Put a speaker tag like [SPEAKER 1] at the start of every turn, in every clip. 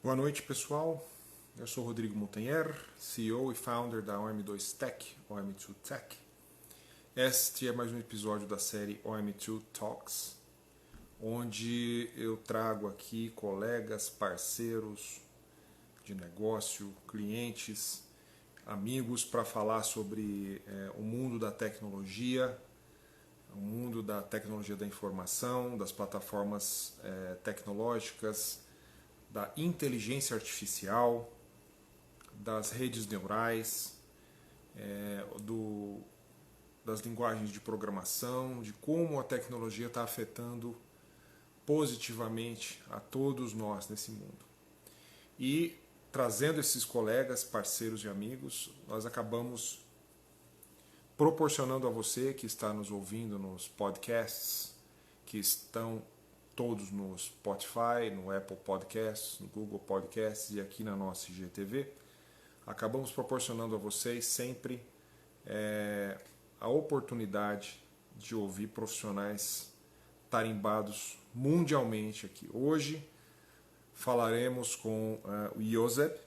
[SPEAKER 1] Boa noite, pessoal. Eu sou Rodrigo Montagner, CEO e founder da OM2TECH, OM2TECH. Este é mais um episódio da série OM2TALKS, onde eu trago aqui colegas, parceiros de negócio, clientes, amigos para falar sobre o mundo da tecnologia, o mundo da tecnologia da informação, das plataformas tecnológicas, da inteligência artificial, das redes neurais, das linguagens de programação, de como a tecnologia está afetando positivamente a todos nós nesse mundo. E trazendo esses colegas, parceiros e amigos, nós acabamos proporcionando a você que está nos ouvindo nos podcasts, que estão todos no Spotify, no Apple Podcasts, no Google Podcasts e aqui na nossa IGTV, acabamos proporcionando a vocês sempre a oportunidade de ouvir profissionais tarimbados mundialmente aqui. Hoje falaremos com o Ioseb.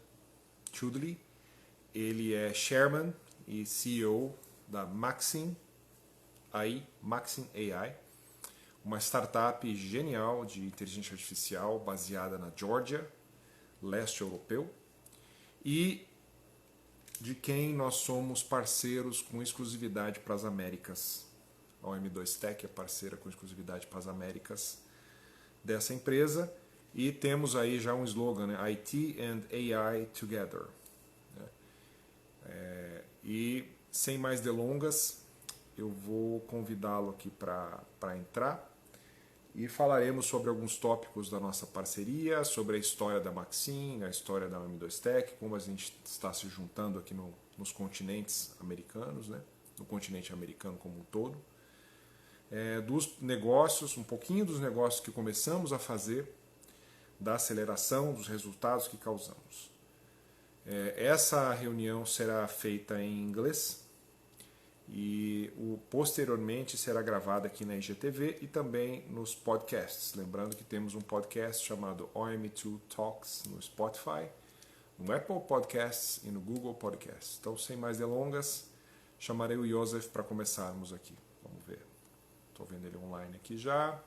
[SPEAKER 1] Ele é Chairman e CEO da MaxinAI, uma startup genial de inteligência artificial baseada na Geórgia, leste europeu, e de quem nós somos parceiros com exclusividade para as Américas. A OM2TECH é parceira com exclusividade para as Américas dessa empresa, e temos aí já um slogan, né? IT and AI Together. E sem mais delongas, eu vou convidá-lo aqui para entrar e falaremos sobre alguns tópicos da nossa parceria, sobre a história da Maxin, a história da OM2TECH, como a gente está se juntando aqui nos continentes americanos, né? No continente americano como um todo, dos negócios, um pouquinho dos negócios que começamos a fazer, da aceleração, dos resultados que causamos. Essa reunião será feita em inglês, e posteriormente será gravada aqui na IGTV e também nos podcasts. Lembrando que temos um podcast chamado OM2Talks no Spotify, no Apple Podcasts e no Google Podcasts. Então, sem mais delongas, chamarei o Ioseb para começarmos aqui. Vamos ver. Estou vendo ele online aqui já.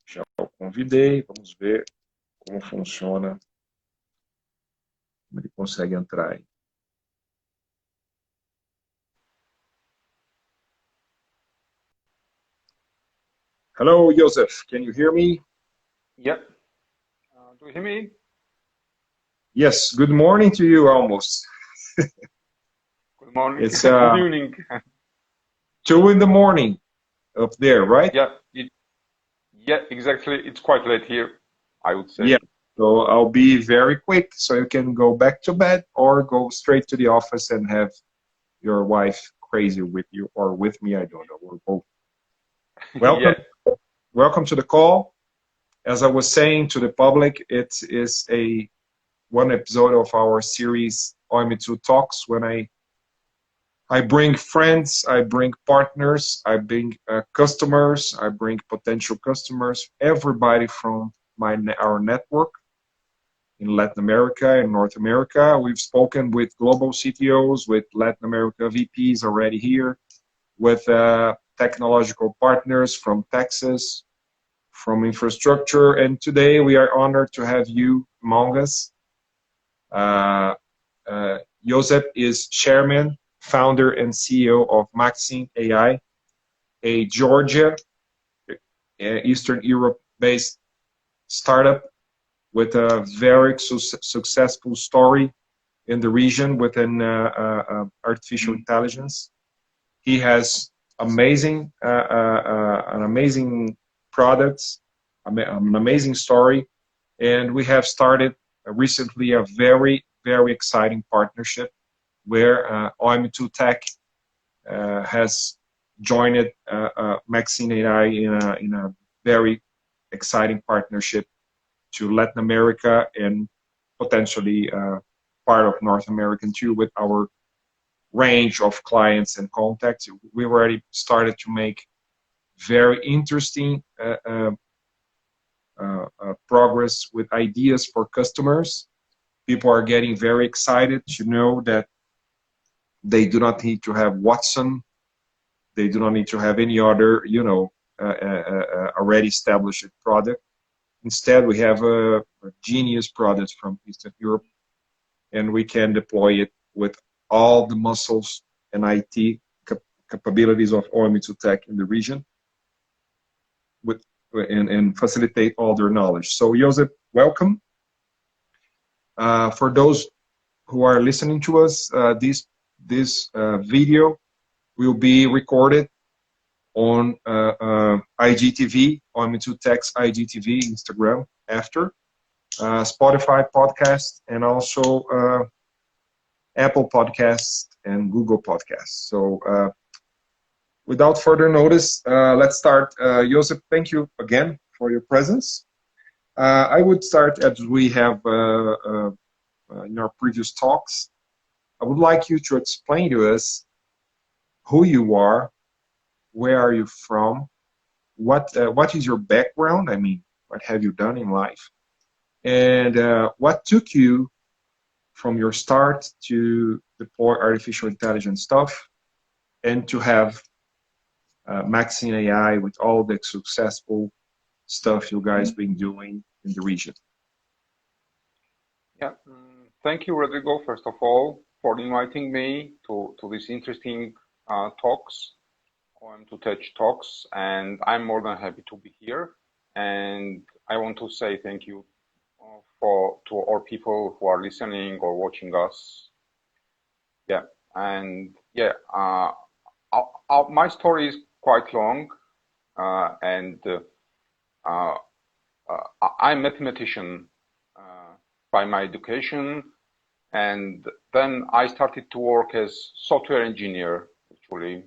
[SPEAKER 1] Já o convidei. Vamos ver como funciona. Como ele consegue entrar aí. Hello, Ioseb. Can you hear me?
[SPEAKER 2] Yeah. Do you hear me?
[SPEAKER 1] Yes. Good morning to you, almost.
[SPEAKER 2] Good morning.
[SPEAKER 1] It's
[SPEAKER 2] Good evening.
[SPEAKER 1] 2 in the morning up there, right?
[SPEAKER 2] Yeah. Yeah, exactly. It's quite late here, I would say.
[SPEAKER 1] Yeah. So I'll be very quick, so you can go back to bed or go straight to the office and have your wife crazy with you or with me. I don't know. We're both. Welcome.
[SPEAKER 2] Yeah.
[SPEAKER 1] Welcome to the call. As I was saying to the public, it is one episode of our series OM2 Talks, when I bring friends, I bring partners, I bring customers, I bring potential customers, everybody from our network in Latin America and North America. We've spoken with global CTOs, with Latin America VPs already here, with technological partners from Texas, from infrastructure, and today we are honored to have you among us. Ioseb is chairman, founder, and CEO of MaxinAI, a Georgia, Eastern Europe-based startup with a very successful story in the region within artificial intelligence. He has an amazing products, an amazing story, and we have started recently a very, very exciting partnership where OM2TECH has joined MaxinAI in a very exciting partnership to Latin America and potentially part of North America too, with our range of clients and contacts. We already started to make very interesting progress with ideas for customers. People are getting very excited to know that they do not need to have Watson. They do not need to have any other, already established product. Instead, we have a genius product from Eastern Europe, and we can deploy it with all the muscles and IT capabilities of OM2TECH in the region, and facilitate all their knowledge. So, Ioseb, welcome. For those who are listening to us, this video will be recorded on IGTV, OM2TECH's IGTV, Instagram, after Spotify podcast, and also Apple Podcasts and Google Podcasts. So without further notice, let's start. Ioseb, thank you again for your presence. I would start as we have in our previous talks. I would like you to explain to us who you are, where are you from, what is your background? I mean, what have you done in life? And what took you from your start to deploy artificial intelligence stuff and to have MaxinAI with all the successful stuff you guys been doing in the region?
[SPEAKER 2] Yeah, thank you, Rodrigo, first of all, for inviting me to this interesting talks, OM2TECH talks, and I'm more than happy to be here. And I want to say thank you to all people who are listening or watching us. Yeah, and yeah, my story is quite long, and I'm a mathematician by my education, and then I started to work as software engineer, actually.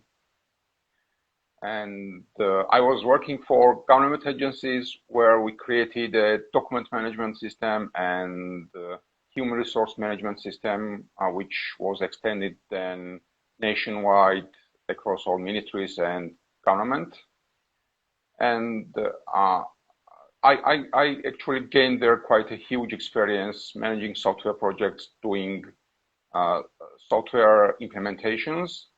[SPEAKER 2] And I was working for government agencies where we created a document management system and human resource management system, which was extended then nationwide across all ministries and government. And I actually gained there quite a huge experience managing software projects, doing software implementations.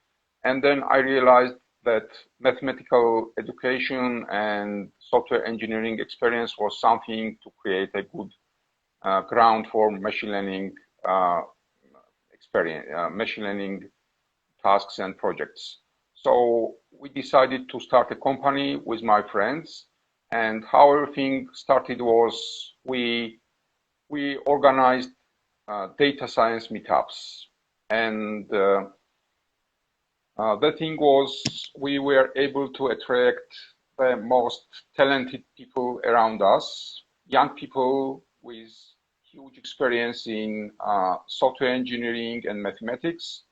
[SPEAKER 2] And then I realized that mathematical education and software engineering experience was something to create a good ground for machine learning experience, machine learning tasks and projects. So we decided to start a company with my friends, and how everything started was we organized data science meetups, and the thing was we were able to attract the most talented people around us, young people with huge experience in software engineering and mathematics,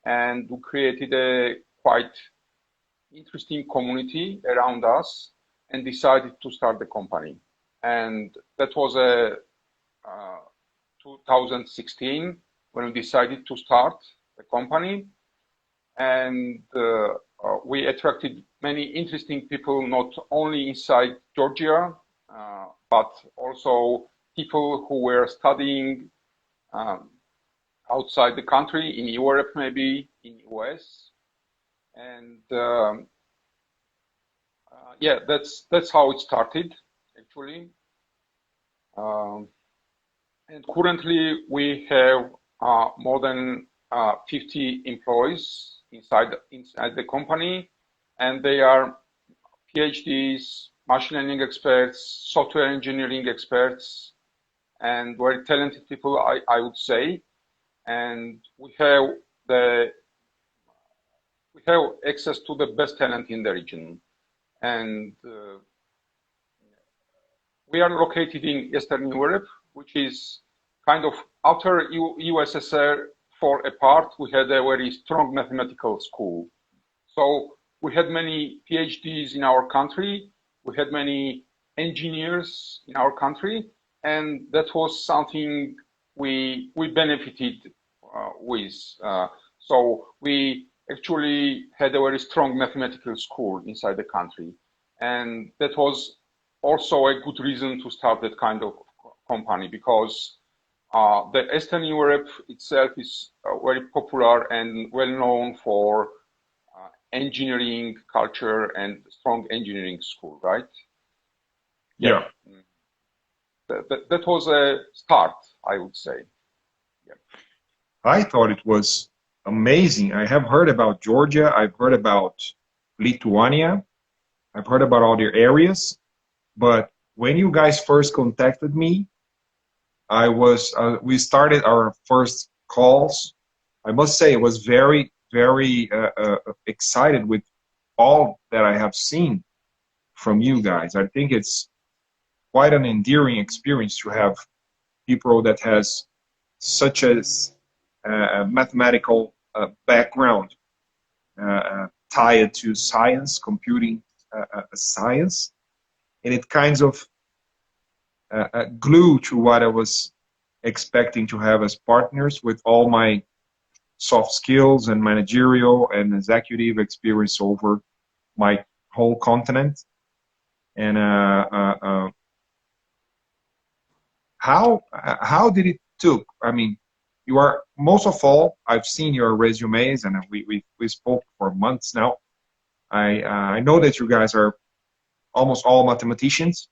[SPEAKER 2] and we created a quite interesting community around us and decided to start the company. And that was 2016 when we decided to start the company. And we attracted many interesting people, not only inside Georgia, but also people who were studying outside the country, in Europe, maybe in US. And yeah, that's how it started, actually. And currently we have more than 50 employees inside the company, and they are PhDs, machine learning experts, software engineering experts, and very talented people, I would say. And we have access to the best talent in the region. And we are located in Eastern Europe, which is kind of after USSR for a part, we had a very strong mathematical school. So we had many PhDs in our country, we had many engineers in our country, and that was something we benefited with. So we actually had a very strong mathematical school inside the country. And that was also a good reason to start that kind of company, because the Eastern Europe itself is very popular and well known for engineering culture and strong engineering school, right?
[SPEAKER 1] Yeah.
[SPEAKER 2] That was a start, I would say. Yeah.
[SPEAKER 1] I thought it was amazing. I have heard about Georgia. I've heard about Lithuania. I've heard about all the areas. But when you guys first contacted me, we started our first calls. I must say, I was very, very excited with all that I have seen from you guys. I think it's quite an endearing experience to have people that has such a mathematical background tied to science, computing science, and it kind of glue to what I was expecting to have as partners with all my soft skills and managerial and executive experience over my whole continent. And how did it took? I mean, you are, most of all, I've seen your resumes, and we spoke for months now. I know that you guys are almost all mathematicians,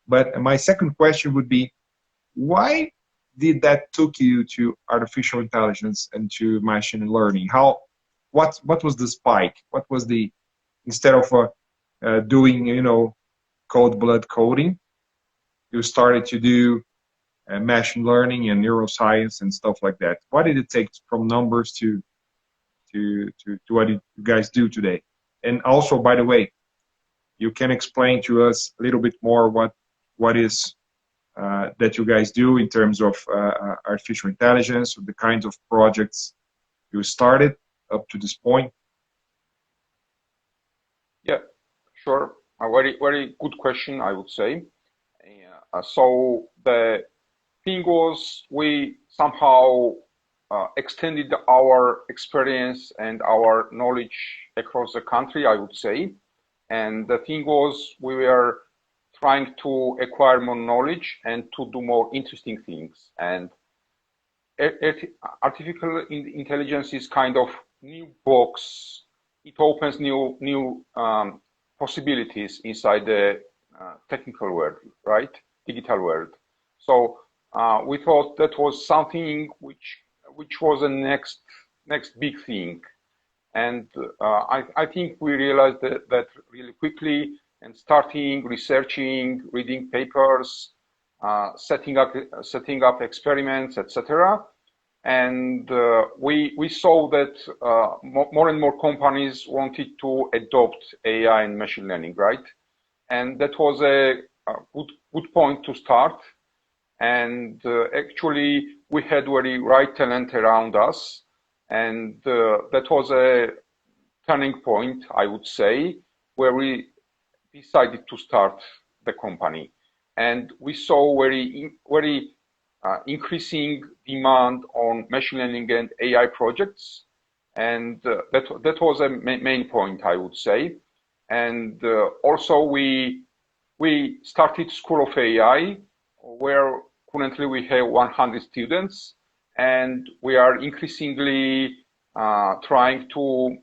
[SPEAKER 1] but my second question would be, why did that took you to artificial intelligence and to machine learning? What was the spike? What was the, instead of doing, you know, cold blood coding, you started to do machine learning and neuroscience and stuff like that. Why did it take from numbers to what you guys do today? And also, by the way, you can explain to us a little bit more what is that you guys do in terms of artificial intelligence, or the kinds of projects you started up to this point?
[SPEAKER 2] Yeah, sure. A very, very good question, I would say. So the thing was, we somehow extended our experience and our knowledge across the country, I would say. And the thing was, we were trying to acquire more knowledge and to do more interesting things. And artificial intelligence is kind of new box. It opens new possibilities inside the technical world, right? Digital world. So we thought that was something which was the next big thing. And I think we realized that really quickly, and starting researching, reading papers, setting up experiments, etc. And we saw that more and more companies wanted to adopt AI and machine learning, right? And that was a good point to start. And actually, we had very right talent around us. And that was a turning point, I would say, where we decided to start the company. And we saw very increasing demand on machine learning and AI projects. And that was a main point, I would say. And also we started School of AI, where currently we have 100 students, and we are increasingly trying to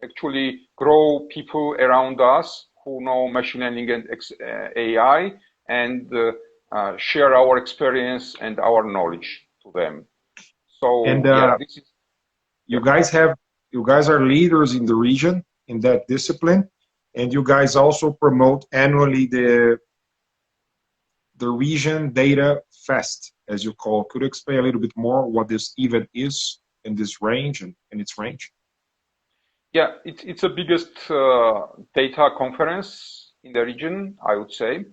[SPEAKER 2] actually grow people around us who know machine learning and AI, and share our experience and our knowledge to them. So
[SPEAKER 1] And
[SPEAKER 2] yeah, this is,
[SPEAKER 1] you guys are leaders in the region in that discipline, and you guys also promote annually the region data fest, as you call. Could you explain a little bit more what this event is in this range and in its range?
[SPEAKER 2] yeah, it's the biggest data conference in the region, I would say,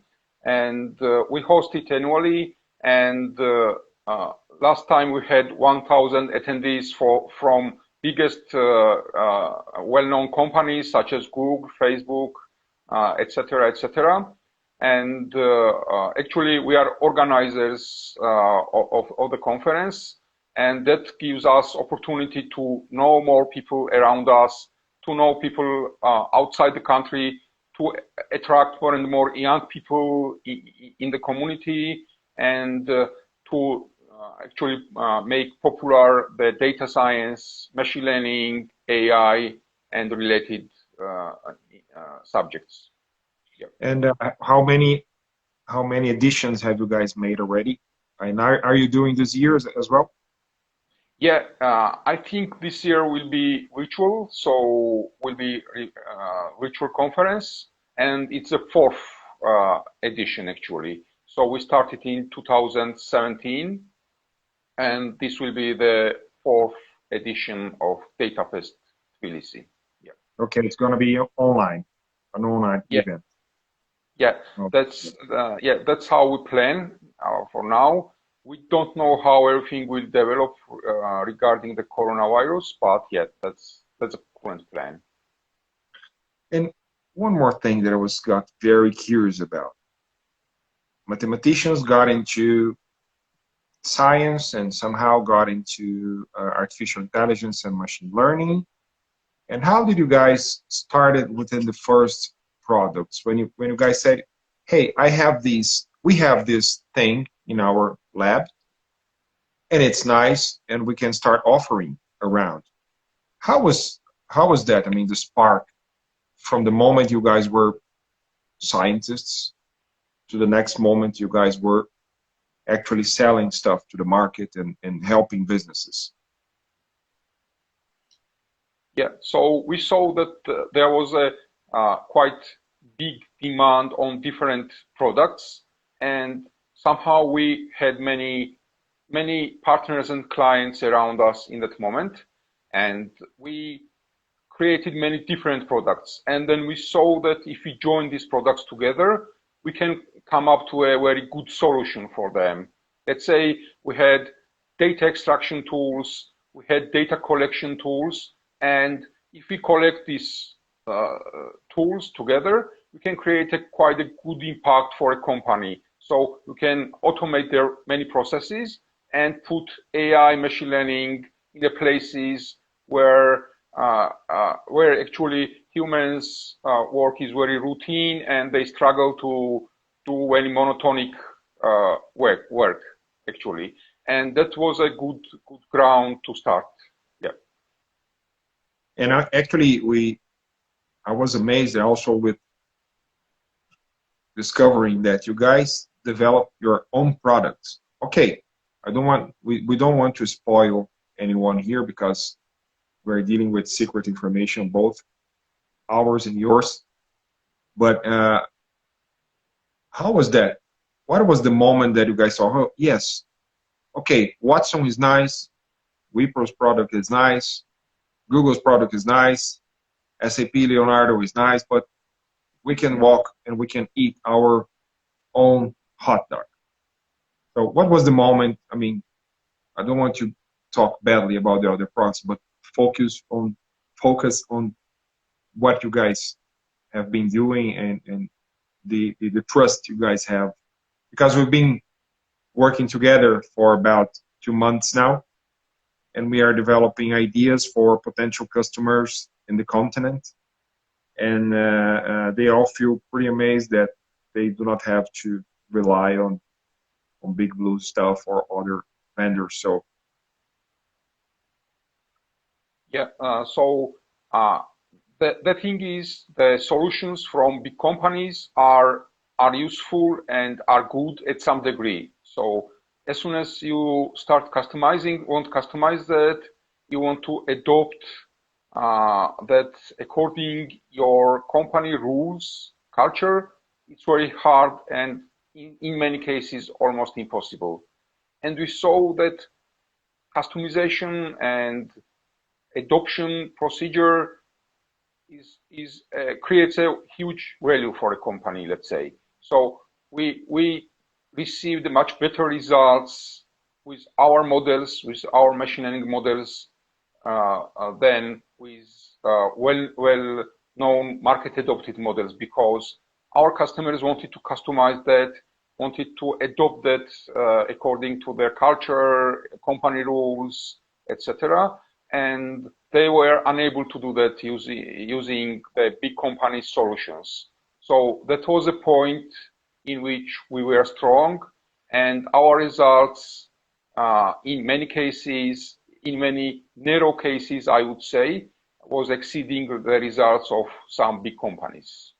[SPEAKER 2] and we host it annually. And last time we had 1,000 attendees from biggest well-known companies such as Google, Facebook, etc., etc. And actually, we are organizers of the conference, and that gives us opportunity to know more people around us, to know people outside the country to attract more and more young people in the community, and to actually make popular the data science, machine learning, AI, and related subjects. Yeah.
[SPEAKER 1] And how many editions have you guys made already? And are you doing this year as well?
[SPEAKER 2] Yeah, I think this year will be virtual, so will be virtual conference, and it's a fourth edition actually. So we started in 2017, and this will be the fourth edition of DataFest Tbilisi. Yeah.
[SPEAKER 1] Okay, it's going to be online, an online event.
[SPEAKER 2] Yeah, that's how we plan for now. We don't know how everything will develop regarding the coronavirus, but yeah, that's a current plan.
[SPEAKER 1] And one more thing that I got very curious about. Mathematicians got into science and somehow got into artificial intelligence and machine learning. And how did you guys started within the first products when you guys said, hey, we have this thing in our lab and it's nice and we can start offering around. How was that? I mean, the spark from the moment you guys were scientists to the next moment you guys were actually selling stuff to the market and helping businesses.
[SPEAKER 2] Yeah, so we saw that there was a quite big demand on different products, and somehow we had many partners and clients around us in that moment, and we created many different products. And then we saw that if we join these products together, we can come up to a very good solution for them. Let's say we had data extraction tools, we had data collection tools, and if we collect these tools together, we can create quite a good impact for a company. So we can automate their many processes and put AI, machine learning in the places where actually humans work is very routine and they struggle to do very monotonic work actually. And that was a good ground to start. Yeah.
[SPEAKER 1] And I was amazed also with discovering that you guys develop your own products. Okay, we don't want to spoil anyone here because we're dealing with secret information, both ours and yours. But how was that? What was the moment that you guys saw? Oh, yes, okay, Watson is nice, Wipro's product is nice, Google's product is nice, SAP Leonardo is nice, but we can walk and we can eat our own hot dog. So what was the moment? I mean, I don't want to talk badly about the other products, but focus on what you guys have been doing and the trust you guys have, because we've been working together for about 2 months now, and we are developing ideas for potential customers in the continent, and they all feel pretty amazed that they do not have to rely on Big Blue stuff or other vendors. So
[SPEAKER 2] yeah, the thing is, the solutions from big companies are useful and are good at some degree. So as soon as you start want to customize that, you want to adopt that according your company rules, culture, it's very hard and in many cases almost impossible. And we saw that customization and adoption procedure creates a huge value for a company, let's say. So we received much better results with our models, with our machine learning models, than with well-known market-adopted models, because our customers wanted to customize that, wanted to adopt that according to their culture, company rules, etc. And they were unable to do that using the big company solutions. So that was a point in which we were strong, and our results, in many cases, in many narrow cases, I would say, was exceeding the results of some big companies.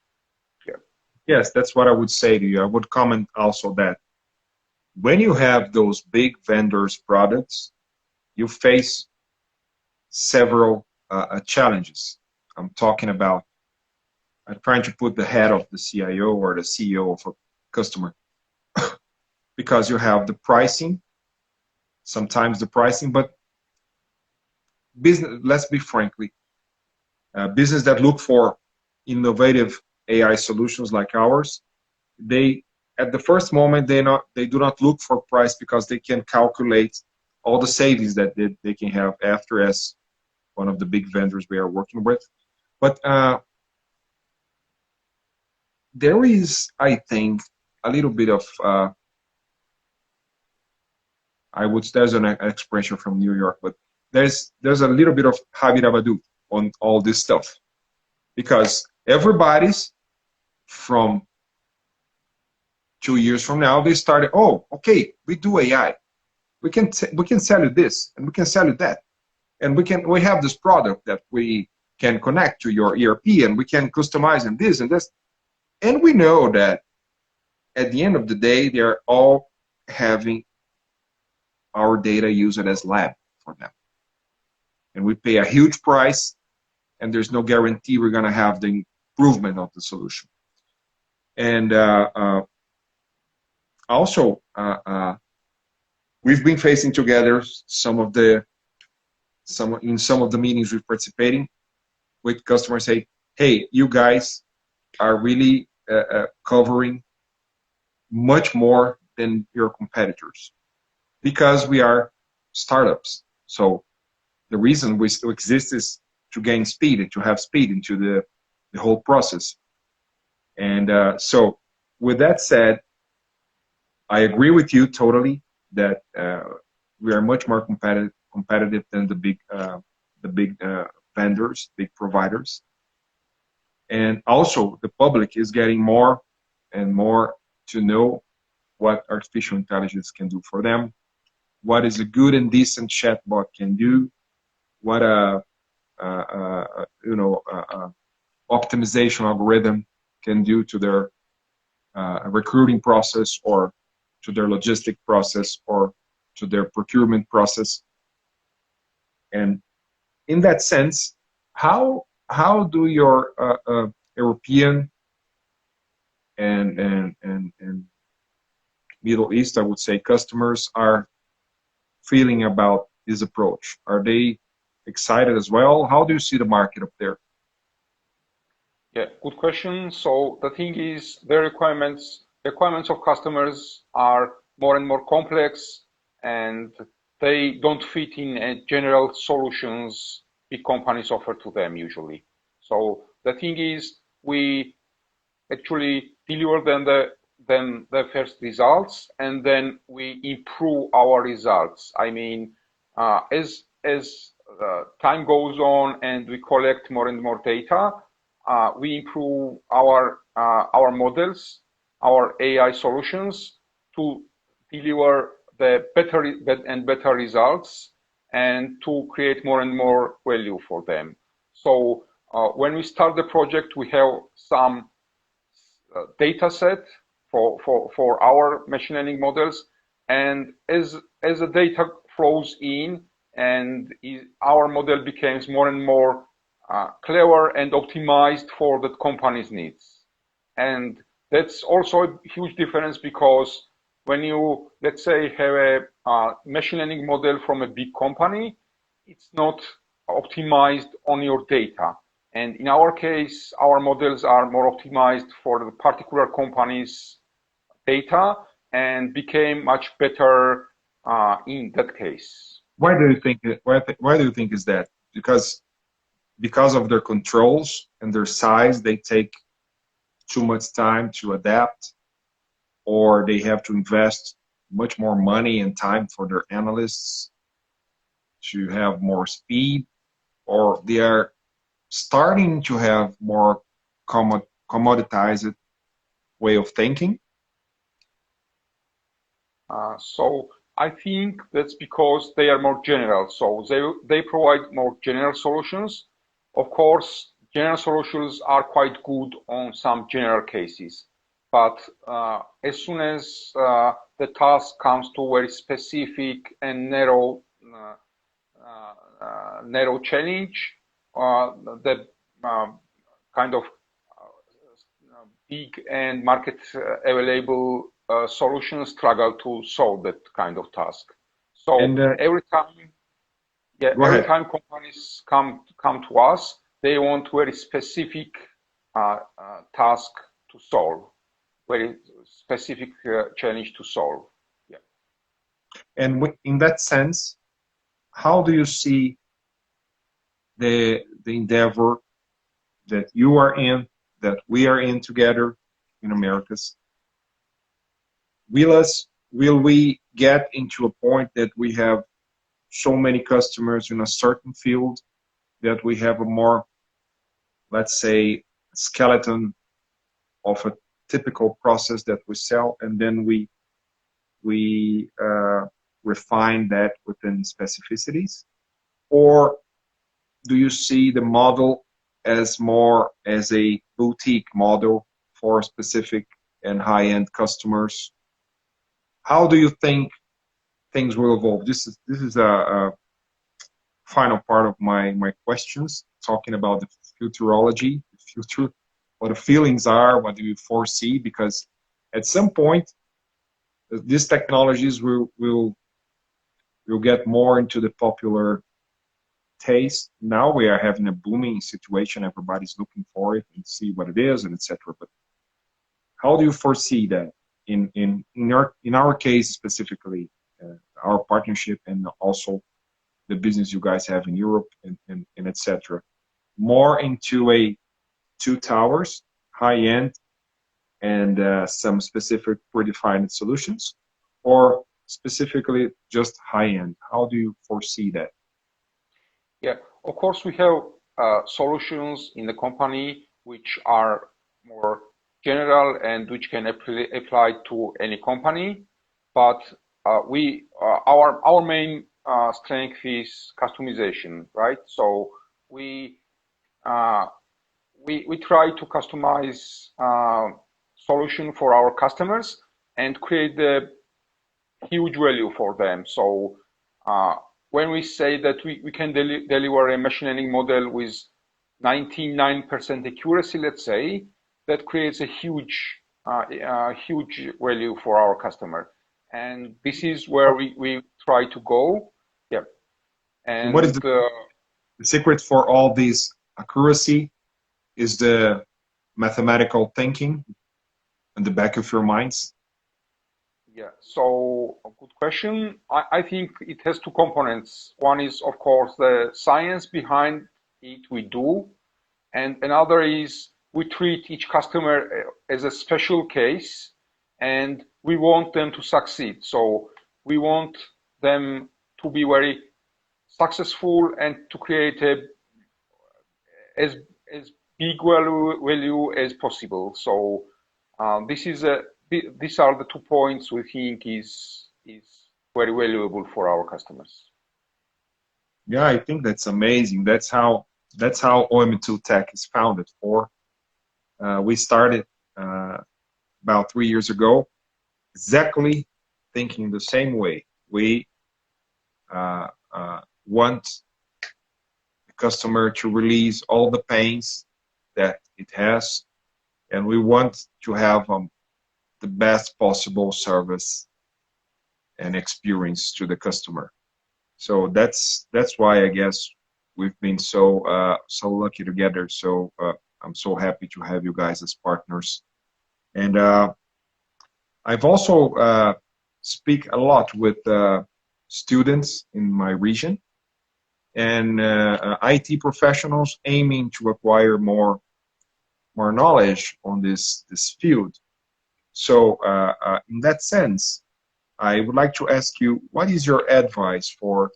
[SPEAKER 2] Yeah.
[SPEAKER 1] Yes, that's what I would say to you. I would comment also that when you have those big vendors' products, you face several challenges. I'm talking about trying to put the head of the CIO or the CEO of a customer because you have the pricing, sometimes the pricing, but business, let's be frankly, business that look for innovative AI solutions like ours, they at the first moment they do not look for price because they can calculate all the savings that they can have after as one of the big vendors we are working with. But there is, I think, a little bit of there's an expression from New York, but there's a little bit of habirabadu on all this stuff because everybody's from 2 years from now they started. Oh, okay, we do AI. We can sell you this and we can sell you that, and we have this product that we can connect to your ERP and we can customize and this and this, and we know that at the end of the day they're all having our data used as lab for them, and we pay a huge price, and there's no guarantee we're going to have the improvement of the solution. And also, we've been facing together in some of the meetings we're participating with customers say, hey, you guys are really covering much more than your competitors because we are startups. So the reason we still exist is to gain speed and to have speed into the whole process. And so with that said, I agree with you totally that we are much more competitive than the big vendors, big providers. And also the public is getting more and more to know what artificial intelligence can do for them, what is a good and decent chatbot can do, what optimization algorithm can do to their recruiting process or to their logistic process or to their procurement process. And in that sense, how do your European and Middle East, I would say, customers are feeling about this approach? Are they excited as well? How do you see the market up there?
[SPEAKER 2] Yeah, good question. So the thing is, the requirements of customers are more and more complex, and they don't fit in general solutions big companies offer to them usually. So the thing is, we actually deliver them the first results, and then we improve our results. I mean, as time goes on and we collect more and more data, we improve our models, our AI solutions to deliver the better results and to create more and more value for them. So when we start the project, we have some data set for our machine learning models, and as the data flows in and our model becomes more and more clever and optimized for the company's needs. And that's also a huge difference, because when you, let's say, have a machine learning model from a big company, it's not optimized on your data. And in our case, our models are more optimized for the particular company's data and became much better in that case.
[SPEAKER 1] Why do you think is that? Because of their controls and their size, they take too much time to adapt, or they have to invest much more money and time for their analysts to have more speed, or they are starting to have more commoditized way of thinking?
[SPEAKER 2] So I think that's because they are more general. So they provide more general solutions. Of course, general solutions are quite good on some general cases. But as soon as the task comes to very specific and narrow challenge, the kind of big and market available solutions struggle to solve that kind of task. So every time companies come to us, they want very specific task to solve, very specific challenge to solve. Yeah.
[SPEAKER 1] And in that sense, how do you see the endeavor that you are in, that we are in together in Americas? Will we get into a point that we have so many customers in a certain field that we have a more, let's say, skeleton of a typical process that we sell, and then we refine that within specificities? Or do you see the model as more as a boutique model for specific and high-end customers? How do you think things will evolve? This is a final part of my questions, talking about the futurology, the future, what the feelings are, what do you foresee? Because at some point, these technologies will get more into the popular taste. Now we are having a booming situation. Everybody's looking for it and see what it is and etc. But how do you foresee that in our case specifically, our partnership, and also the business you guys have in Europe and etc. More into a two towers, high end, and some specific predefined solutions, or specifically just high end? How do you foresee that?
[SPEAKER 2] Yeah, of course, we have solutions in the company which are more general and which can apply to any company. But our main strength is customization, right? So we try to customize solution for our customers and create the huge value for them. So when we say that we can deliver a machine learning model with 99% accuracy, let's say, that creates a huge value for our customer. And this is where we try to go. Yeah. And
[SPEAKER 1] what is the secret for all this accuracy? Is the mathematical thinking in the back of your minds?
[SPEAKER 2] Yeah, so a good question. I think it has two components. One is, of course, the science behind it we do, and another is we treat each customer as a special case, and we want them to succeed. So we want them to be very successful and to create as big value as possible. So these are the 2 points we think is very valuable for our customers.
[SPEAKER 1] Yeah, I think that's amazing. That's how OM2TECH is founded for. We started about 3 years ago, exactly thinking the same way. We want the customer to release all the pains that it has, and we want to have the best possible service and experience to the customer. So that's why I guess we've been so lucky together. So I'm so happy to have you guys as partners. And I've also speak a lot with students in my region and IT professionals aiming to acquire more knowledge on this field. So in that sense, I would like to ask you, what is your advice for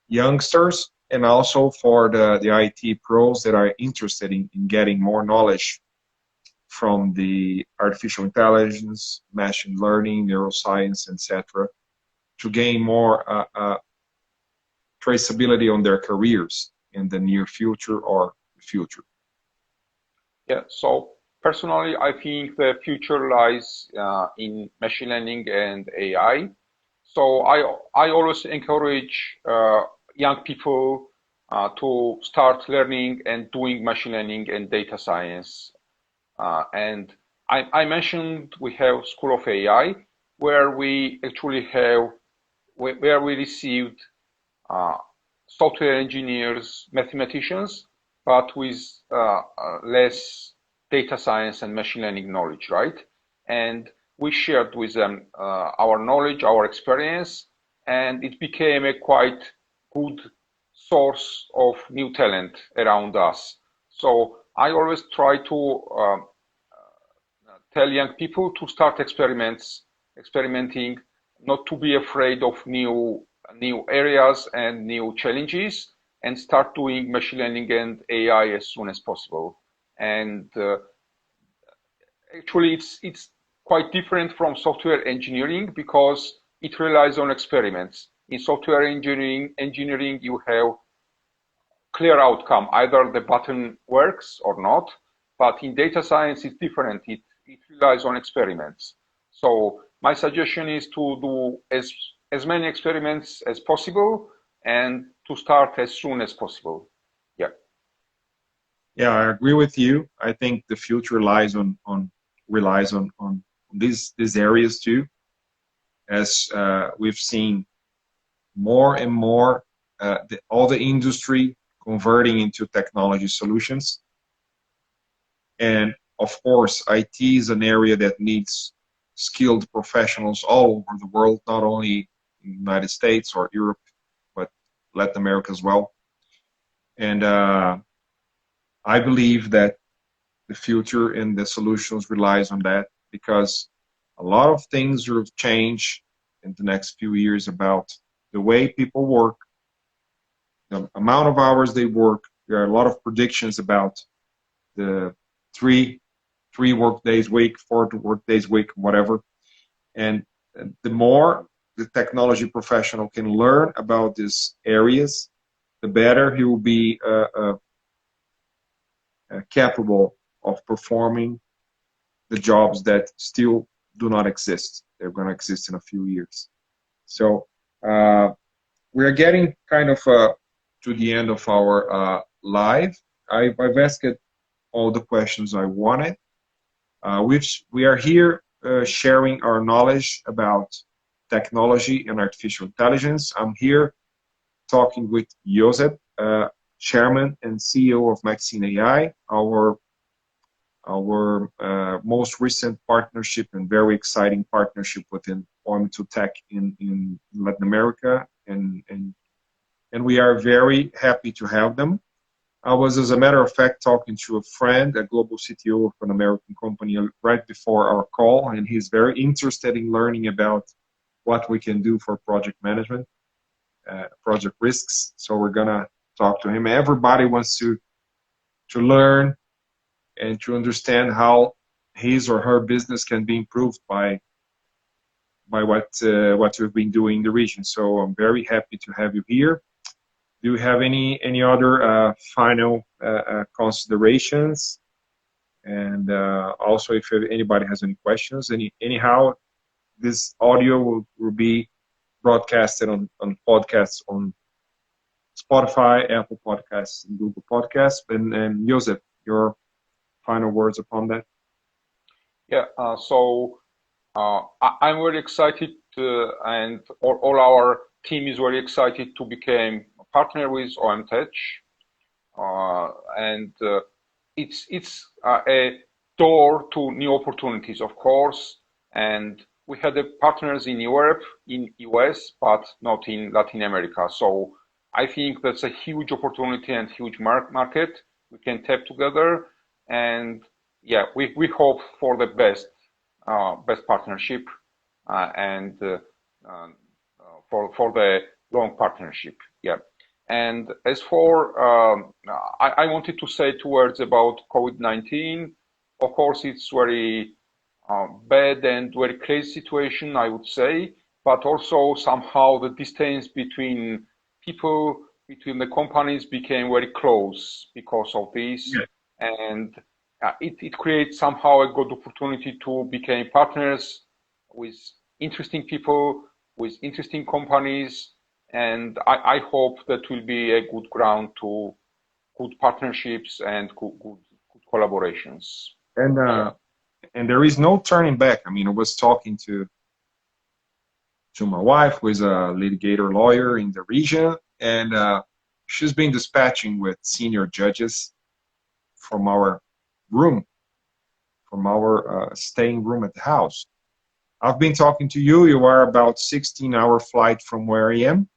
[SPEAKER 1] youngsters and also for the IT pros that are interested in getting more knowledge from the artificial intelligence, machine learning, neuroscience, etc., to gain more traceability on their careers in the near future or the future?
[SPEAKER 2] Yeah, so personally, I think the future lies in machine learning and AI. So I always encourage young people to start learning and doing machine learning and data science. And I mentioned we have School of AI, where we actually have where we received uh, software engineers, mathematicians, but with less data science and machine learning knowledge, right? And we shared with them our knowledge, our experience, and it became a quite good source of new talent around us. So I always try to tell young people to start experimenting, not to be afraid of new areas and new challenges, and start doing machine learning and AI as soon as possible. And actually, it's quite different from software engineering because it relies on experiments. In software engineering, you have clear outcome, either the button works or not. But in data science, it's different. It relies on experiments. So my suggestion is to do as many experiments as possible and to start as soon as possible. Yeah.
[SPEAKER 1] Yeah, I agree with you. I think the future relies on these areas too, as we've seen more and more all the industry converting into technology solutions. And of course, IT is an area that needs skilled professionals all over the world, not only in the United States or Europe, but Latin America as well. And I believe that the future and the solutions relies on that, because a lot of things will change in the next few years about the way people work, the amount of hours they work. There are a lot of predictions about the three work days week, 4 work days week, whatever. And the more the technology professional can learn about these areas, the better he will be capable of performing the jobs that still do not exist. They're going to exist in a few years. So we're getting kind of to the end of our live. I've asked all the questions I wanted. Which we are here sharing our knowledge about technology and artificial intelligence. I'm here talking with Ioseb, Chairman and CEO of MaxinAI, our most recent partnership and very exciting partnership within OM2TECH in Latin America, and we are very happy to have them. I was, as a matter of fact, talking to a friend, a global CTO of an American company, right before our call, and he's very interested in learning about what we can do for project management, project risks. So we're gonna talk to him. Everybody wants to learn and to understand how his or her business can be improved by what we've been doing in the region. So I'm very happy to have you here. Do you have any other final considerations? And also, if anybody has any questions, anyhow, this audio will be broadcasted on podcasts on Spotify, Apple Podcasts, and Google Podcasts. And Ioseb, your final words upon that?
[SPEAKER 2] Yeah. So I'm very excited, and all our team is very excited to become a partner with OM2TECH, and it's a door to new opportunities, of course. And we had the partners in Europe, in US, but not in Latin America. So I think that's a huge opportunity and huge market we can tap together. And yeah, we hope for the best partnership and for the long partnership. Yeah. And as for, I wanted to say 2 words about COVID-19. Of course, it's very bad and very crazy situation, I would say, but also somehow the distance between people, between the companies became very close because of this.
[SPEAKER 1] Yeah.
[SPEAKER 2] And it creates somehow a good opportunity to become partners with interesting people, with interesting companies. And I hope that will be a good ground to good partnerships and good collaborations.
[SPEAKER 1] And and there is no turning back. I mean, I was talking to my wife, who is a litigator lawyer in the region, and she's been dispatching with senior judges from our room, from our staying room at the house. I've been talking to you. You are about 16-hour flight from where I am.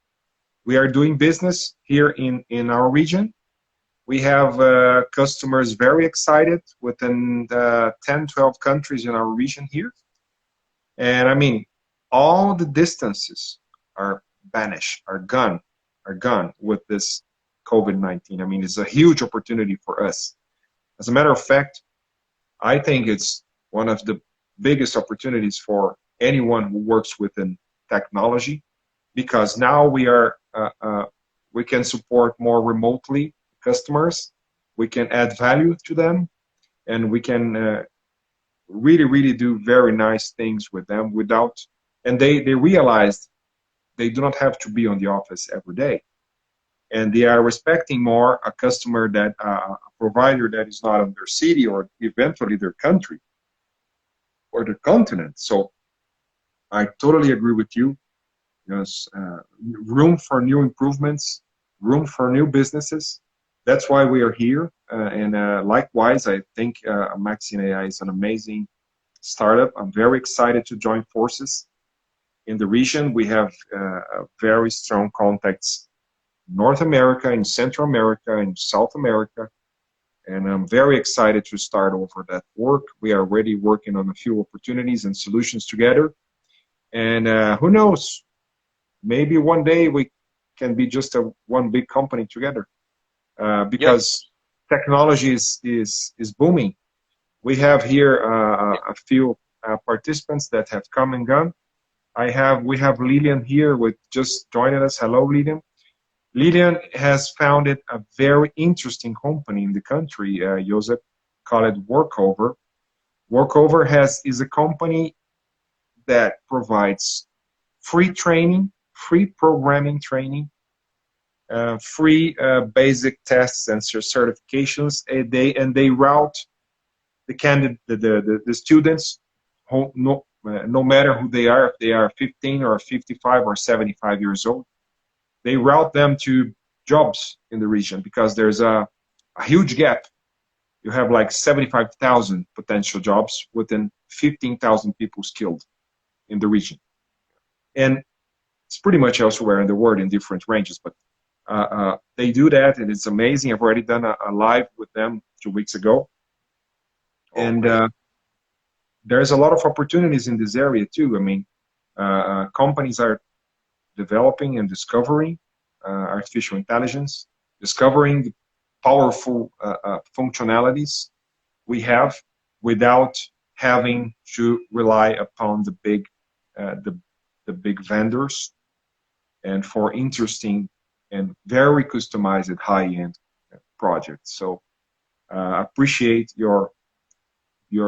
[SPEAKER 1] We are doing business here in our region. We have customers very excited within 10, 12 countries in our region here. And I mean, all the distances are vanished, are gone with this COVID-19. I mean, it's a huge opportunity for us. As a matter of fact, I think it's one of the biggest opportunities for anyone who works within technology, because now we can support more remotely customers, we can add value to them, and we can really do very nice things with them without, and they realized they do not have to be on the office every day, and they are respecting more a customer that a provider that is not in their city or eventually their country or their continent. So I totally agree with you. There's room for new improvements, room for new businesses. That's why we are here. And likewise, I think MaxinAI is an amazing startup. I'm very excited to join forces in the region. We have very strong contacts in North America, in Central America, in South America. And I'm very excited to start over that work. We are already working on a few opportunities and solutions together. And who knows, maybe one day we can be just one big company together. Because technology is booming. We have here a few participants that have come and gone. We have Lilian here with just joining us. Hello, Lilian. Lilian has founded a very interesting company in the country, Ioseb, called Workover. Workover is a company that provides free training, free programming training, free basic tests and certifications. They route the candidate, the students, no matter who they are, if they are 15 or 55 or 75 years old, they route them to jobs in the region, because there's a huge gap. You have like 75,000 potential jobs within 15,000 people skilled in the region. And it's pretty much elsewhere in the world in different ranges, but they do that, and it's amazing. I've already done a live with them 2 weeks ago. And there's a lot of opportunities in this area too. I mean, companies are developing and discovering artificial intelligence, discovering the powerful functionalities we have without having to rely upon the big vendors, and for interesting and very customized high-end projects. So appreciate your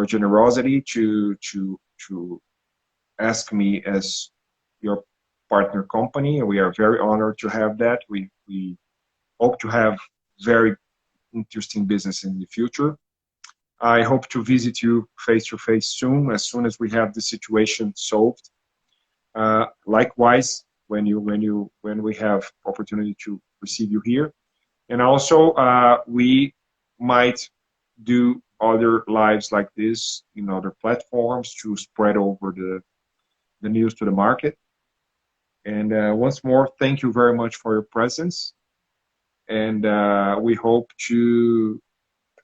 [SPEAKER 1] generosity to ask me as your partner company. We are very honored to have that. We hope to have very interesting business in the future. I hope to visit you face to face soon as we have the situation solved. Likewise, when we have opportunity to receive you here, and also we might do other lives like this in other platforms to spread over the news to the market. And once more, thank you very much for your presence. And we hope to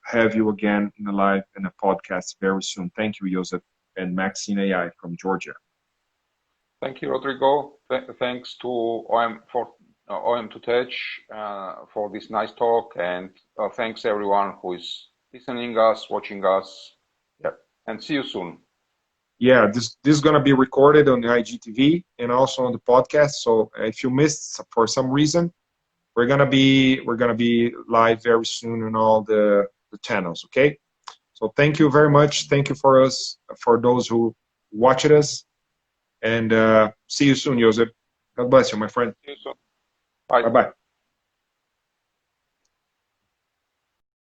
[SPEAKER 1] have you again in a live and a podcast very soon. Thank you, Ioseb and MaxinAI from Georgia.
[SPEAKER 2] Thank you, Rodrigo. Thanks to OM2TECH for this nice talk, and thanks everyone who is listening us, watching us. and see you soon.
[SPEAKER 1] Yeah, this is gonna be recorded on the IGTV and also on the podcast. So if you missed for some reason, we're gonna be live very soon on all the channels. Okay. So thank you very much. Thank you for those who watched us, and see you soon, Ioseb. God bless you, my friend.
[SPEAKER 2] See you soon. Bye.
[SPEAKER 1] Bye bye.